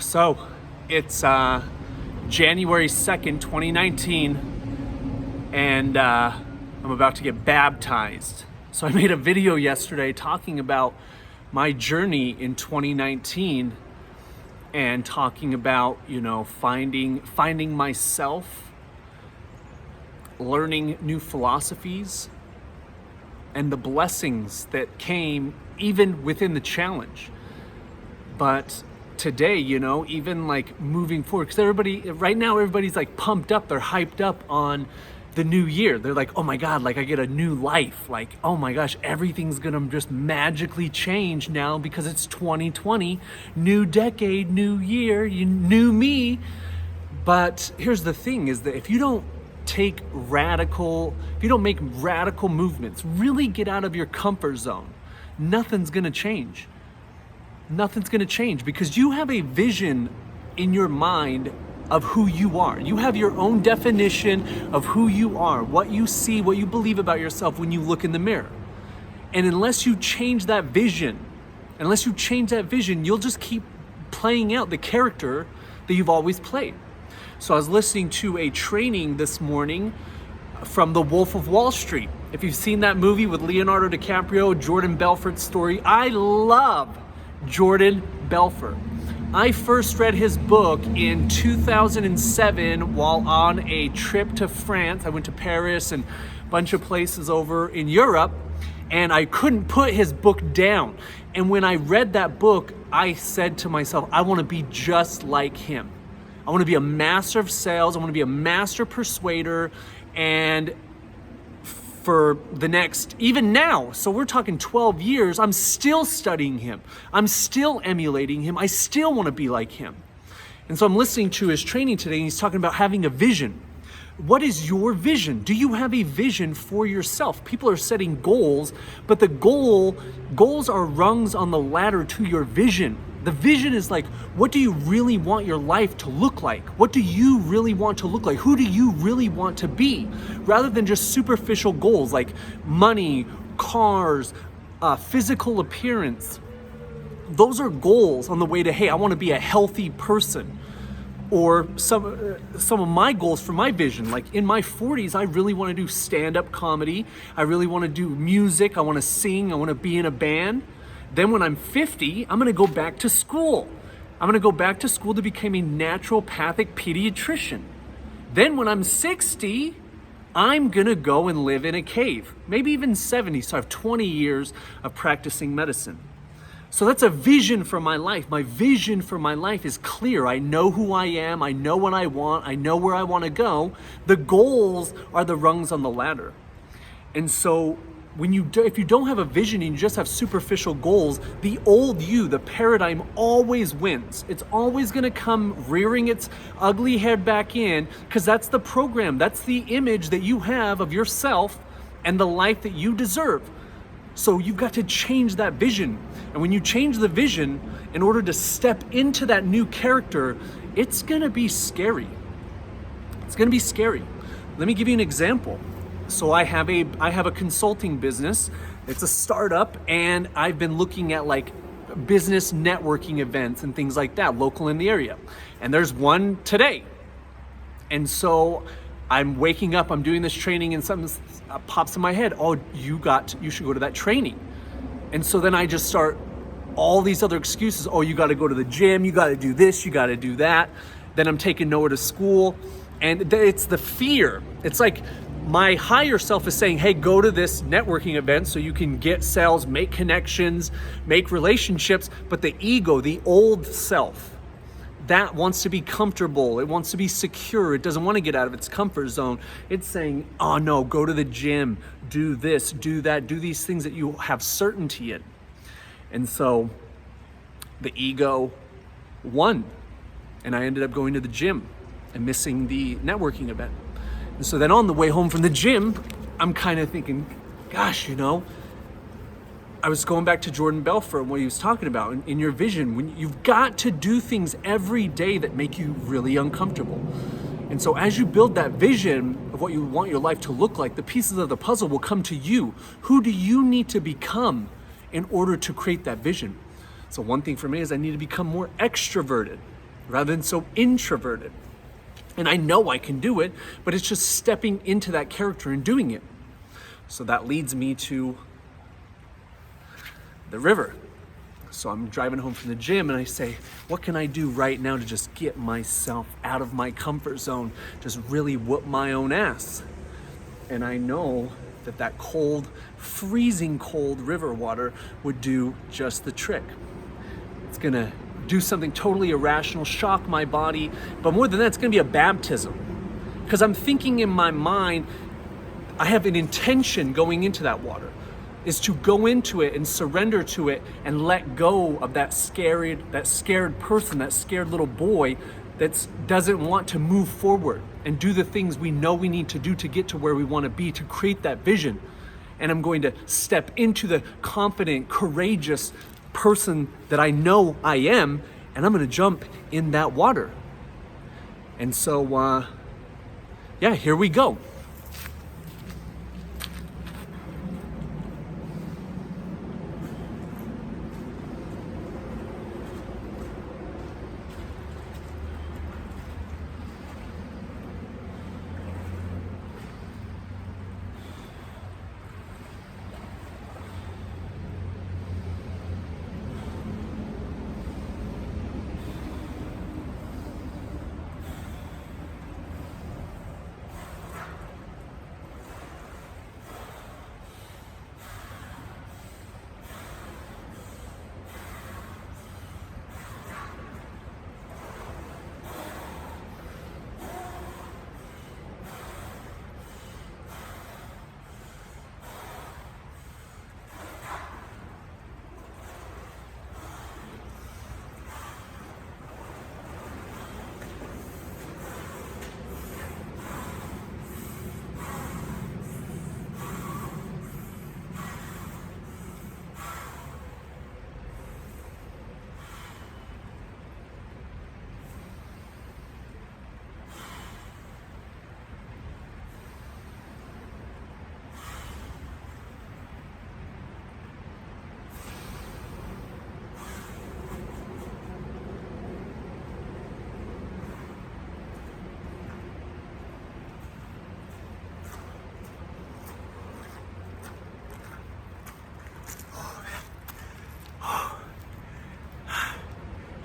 So it's January 2nd, 2019, and I'm about to get baptized. So I made a video yesterday talking about my journey in 2019 and talking about, finding myself, learning new philosophies, and the blessings that came even within the challenge. But today, even like moving forward, because everybody's like pumped up, they're hyped up on the new year. They're like, oh my God, like I get a new life. Like, oh my gosh, everything's gonna just magically change now because it's 2020, new decade, new year, new me. But here's the thing is that if you don't make radical movements, really get out of your comfort zone, nothing's gonna change. Nothing's gonna change because you have a vision in your mind of who you are. You have your own definition of who you are, what you see, what you believe about yourself when you look in the mirror. And unless you change that vision, you'll just keep playing out the character that you've always played. So I was listening to a training this morning from The Wolf of Wall Street. If you've seen that movie with Leonardo DiCaprio, Jordan Belfort's story, I love Jordan Belfort. I first read his book in 2007 while on a trip to France. I went to Paris and a bunch of places over in Europe, and I couldn't put his book down. And when I read that book, I said to myself, I want to be just like him. I want to be a master of sales. I want to be a master persuader. And for the next, even now, so we're talking 12 years, I'm still studying him. I'm still emulating him. I still want to be like him. And so I'm listening to his training today, and he's talking about having a vision. What is your vision? Do you have a vision for yourself? People are setting goals, but the goals are rungs on the ladder to your vision. The vision is like, what do you really want your life to look like? What do you really want to look like? Who do you really want to be? Rather than just superficial goals like money, cars, physical appearance. Those are goals on the way to, hey, I want to be a healthy person. Or some of my goals for my vision, like in my 40s, I really want to do stand-up comedy. I really want to do music. I want to sing. I want to be in a band. Then when I'm 50, I'm going to go back to school. I'm going to go back to school to become a naturopathic pediatrician. Then when I'm 60, I'm going to go and live in a cave, maybe even 70. So I have 20 years of practicing medicine. So that's a vision for my life. My vision for my life is clear. I know who I am. I know what I want. I know where I want to go. The goals are the rungs on the ladder. And so if you don't have a vision and you just have superficial goals, the old you, the paradigm always wins. It's always going to come rearing its ugly head back in because that's the program. That's the image that you have of yourself and the life that you deserve. So you've got to change that vision. And when you change the vision, in order to step into that new character, it's going to be scary. It's going to be scary. Let me give you an example. So I have a consulting business. It's a startup, and I've been looking at like business networking events and things like that, local in the area. And there's one today. And so I'm waking up, I'm doing this training, and something pops in my head. Oh, you should go to that training. And so then I just start all these other excuses. Oh, you got to go to the gym. You got to do this. You got to do that. Then I'm taking Noah to school, and it's the fear. It's like my higher self is saying, hey, go to this networking event so you can get sales, make connections, make relationships. But the ego, the old self, that wants to be comfortable. It wants to be secure. It doesn't want to get out of its comfort zone. It's saying, oh no, go to the gym, do this, do that, do these things that you have certainty in. And so the ego won. And I ended up going to the gym and missing the networking event. And so then on the way home from the gym, I'm kind of thinking, gosh, I was going back to Jordan Belfort and what he was talking about in your vision, when you've got to do things every day that make you really uncomfortable. And so as you build that vision of what you want your life to look like, the pieces of the puzzle will come to you. Who do you need to become in order to create that vision? So one thing for me is I need to become more extroverted. rather than so introverted. And I know I can do it, but it's just stepping into that character and doing it. So that leads me to the river. So I'm driving home from the gym and I say, what can I do right now to just get myself out of my comfort zone, just really whoop my own ass? And I know that cold, freezing cold river water would do just the trick. It's gonna do something totally irrational, shock my body, but more than that, it's gonna be a baptism. Because I'm thinking in my mind, I have an intention going into that water, is to go into it and surrender to it and let go of that scared person, that scared little boy that doesn't want to move forward and do the things we know we need to do to get to where we want to be, to create that vision. And I'm going to step into the confident, courageous person that I know I am, and I'm going to jump in that water. And so, here we go.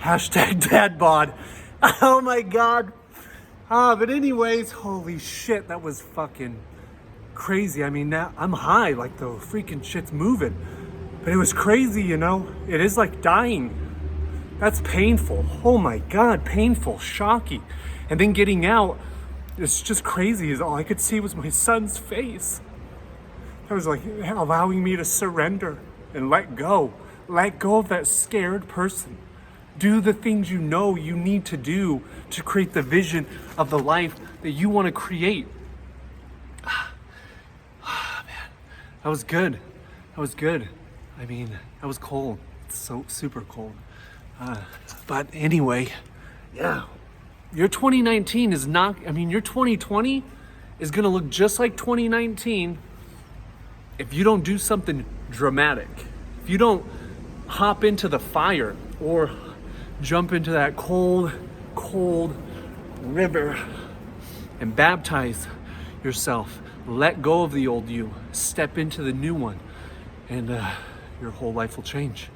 Hashtag dad bod. Oh my God. But anyways, holy shit, that was fucking crazy. I mean, now I'm high, like the freaking shit's moving. But it was crazy, you know? It is like dying. That's painful. Oh my God, painful, shocking. And then getting out, it's just crazy. All I could see was my son's face. That was like allowing me to surrender and let go. Let go of that scared person. Do the things you know you need to do to create the vision of the life that you want to create. Man, that was good. That was good. I mean, that was cold. It's so super cold. But anyway, yeah. Your 2019 is not, your 2020 is going to look just like 2019 if you don't do something dramatic. If you don't hop into the fire or jump into that cold, cold river and baptize yourself. Let go of the old you. Step into the new one. And your whole life will change.